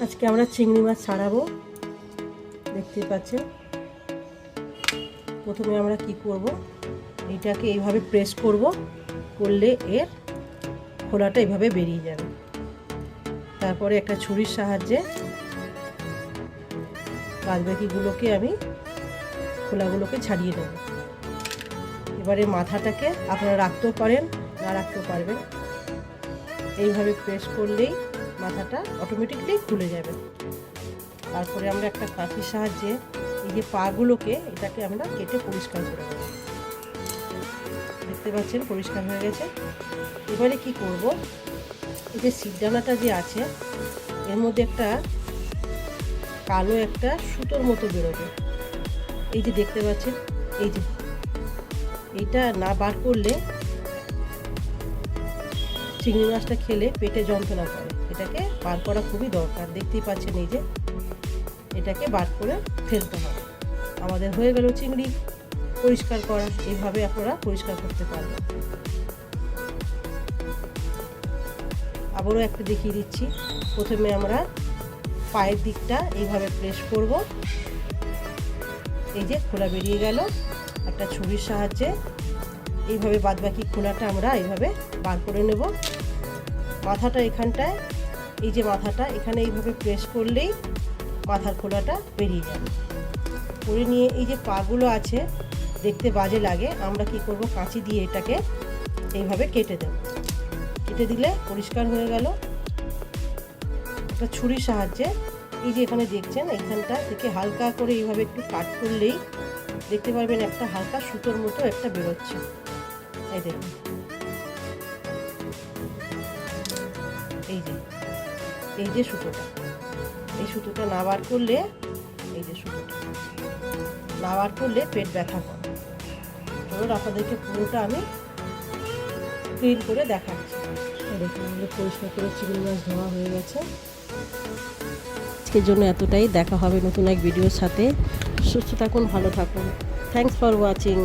আজকে আমরা চিংড়ি মাছ ছাড়াবো, দেখতে পাচ্ছেন। প্রথমে আমরা কি করব, এটাকে এইভাবে প্রেস করব, করলে এর খোলাটা এইভাবে বেরিয়ে যাবে। তারপরে একটা ছুরির সাহায্যে বাদবাকিগুলোকে আমি খোলাগুলোকে ছাড়িয়ে নেব। এবারে মাথাটাকে আপনারা রাখতেও পারেন, না রাখতেও পারবেন। এইভাবে প্রেস করলেই মাথাটা অটোমেটিকলি খুলে যাবে। তারপরে আমরা একটা কাঠির সাহায্যে এই যে পাগুলোকে এটাকে আমরা কেটে পরিষ্কার করে দেব। দেখতে পাচ্ছেন পরিষ্কার হয়ে গেছে। এবারে কি করব, এই যে শিরদানাটা যে আছে এর মধ্যে একটা কালো একটা সুতোর মতো বেরোবে। এই যে দেখতে পাচ্ছেন, এই যে এইটা না বার করলে চিংড়ি মাছটা খেলে পেটে যন্ত্রণা করে। এটাকে বার করা খুবই দরকার। দেখতেই পাচ্ছেন এই যে এটাকে বার করে ফেলতে হবে। আমাদের হয়ে গেল চিংড়ি পরিষ্কার করা। এইভাবে আপনারা পরিষ্কার করতে পারবেন। আবারও একটা দেখিয়ে দিচ্ছি। প্রথমে আমরা পায়ের দিকটা এইভাবে প্রেস করব, এই যে খোলা বেরিয়ে গেল। একটা ছুরির সাহায্যে এইভাবে বাদবাকি খোলাটা আমরা এইভাবে বার করে নেব। মাথাটা এখানটায়, এই যে মাথাটা এখানে এইভাবে প্রেস করলেই মাথার খোলাটা বেরিয়ে যাবে। করে নিয়ে এই যে পাগুলো আছে দেখতে বাজে লাগে, আমরা কি করব, কাঁচি দিয়ে এটাকে এইভাবে কেটে দেব। কেটে দিলে পরিষ্কার হয়ে গেল। একটা ছুরির সাহায্যে এই যে এখানে দেখছেন এইখানটা থেকে হালকা করে এইভাবে একটু কাট করলেই দেখতে পারবেন একটা হালকা সুতোর মতো একটা বেরোচ্ছে। এই দেখুন, এই যে সুতোটা, এই সুতোটা না বার করলে, এই যে সুতোটা না বার করলে পেট ব্যথা করে। ধরুন আপনাদেরকে পুরোটা আমি ক্লিন করে দেখাচ্ছি। দেখুন আমাদের পরিষ্কার করে চিংড়ি মাছ ধোয়া হয়ে গেছে। আজকের জন্য এতটাই। দেখা হবে নতুন এক ভিডিওর সাথে। সুস্থ থাকুন, ভালো থাকুন। Thanks for watching.